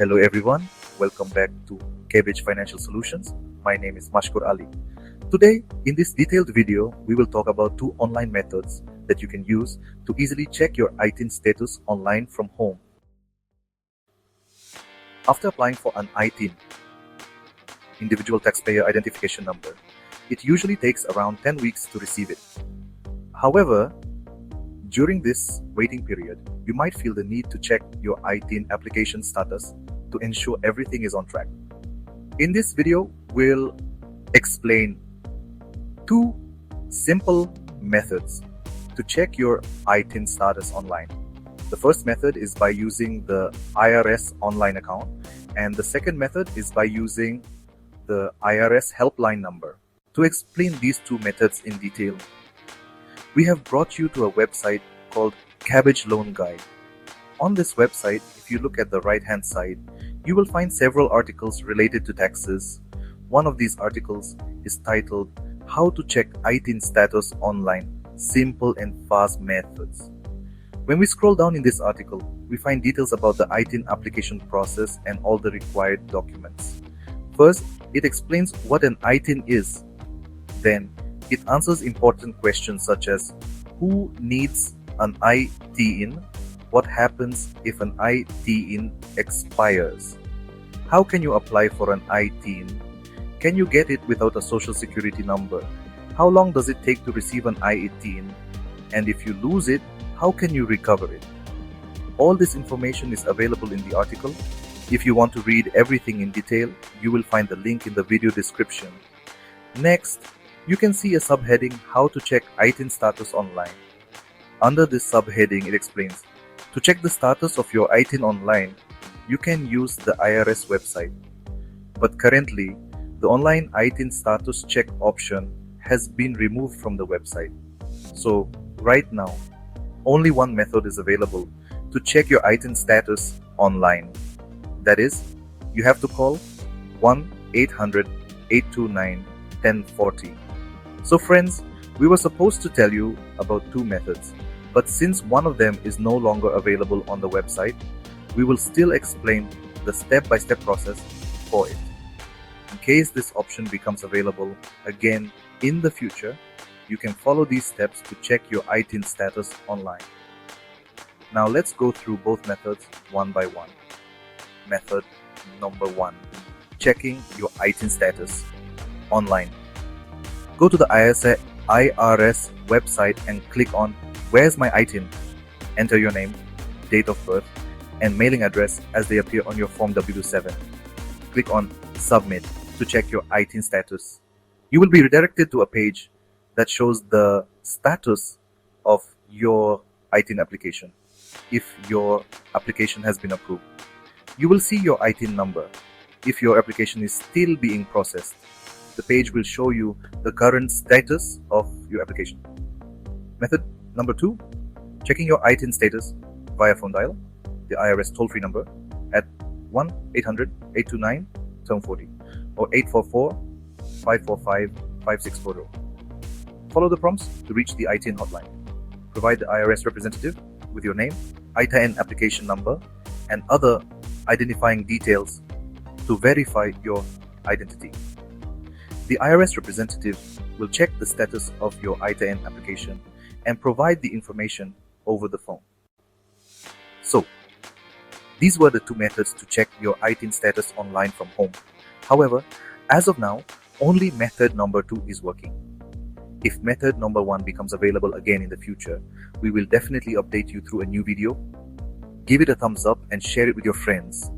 Hello everyone, welcome back to Cabbage Financial Solutions. My name is Mashkur Ali. Today, in this detailed video, we will talk about two online methods that you can use to easily check your ITIN status online from home. After applying for an ITIN, Individual Taxpayer Identification Number, it usually takes around 10 weeks to receive it. However, during this waiting period, you might feel the need to check your ITIN application status to ensure everything is on track. In this video, we'll explain two simple methods to check your ITIN status online. The first method is by using the IRS online account, and the second method is by using the IRS Helpline number. To explain these two methods in detail, we have brought you to a website called Cabbage Loan Guide. On this website, if you look at the right hand side, you will find several articles related to taxes. One of these articles is titled How to Check ITIN Status Online, Simple and Fast Methods. When we scroll down in this article, we find details about the ITIN application process and all the required documents. First, it explains what an ITIN is. Then, it answers important questions such as who needs an ITIN, what happens if an ITIN expires, how can you apply for an ITIN, can you get it without a social security number, how long does it take to receive an ITIN, and if you lose it, how can you recover it. All this information is available in the article. If you want to read everything in detail, you will find the link in the video description. Next, you can see a subheading How to Check ITIN Status Online. Under this subheading, it explains, to check the status of your ITIN online, you can use the IRS website. But currently, the online ITIN status check option has been removed from the website. So, right now, only one method is available to check your ITIN status online. That is, you have to call 1-800-829-1040. So friends, we were supposed to tell you about two methods, but since one of them is no longer available on the website, we will still explain the step-by-step process for it. In case this option becomes available again in the future, you can follow these steps to check your ITIN status online. Now let's go through both methods one by one. Method number 1. Checking your ITIN status online. Go to the IRS website and click on Where's My ITIN? Enter your name, date of birth, and mailing address as they appear on your Form W7. Click on Submit to check your ITIN status. You will be redirected to a page that shows the status of your ITIN application. If your application has been approved, you will see your ITIN number. If your application is still being processed, the page will show you the current status of your application. Method number 2, checking your ITIN status via phone dial, the IRS toll-free number at 1-800-829-1040 or 844-545-5640. Follow the prompts to reach the ITIN hotline. Provide the IRS representative with your name, ITIN application number, and other identifying details to verify your identity. The IRS representative will check the status of your ITIN application and provide the information over the phone. So, these were the two methods to check your ITIN status online from home. However, as of now, only method number 2 is working. If method number 1 becomes available again in the future, we will definitely update you through a new video. Give it a thumbs up and share it with your friends.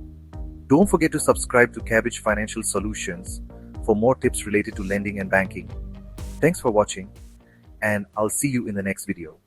Don't forget to subscribe to Cabbage Financial Solutions for more tips related to lending and banking. Thanks for watching, and I'll see you in the next video.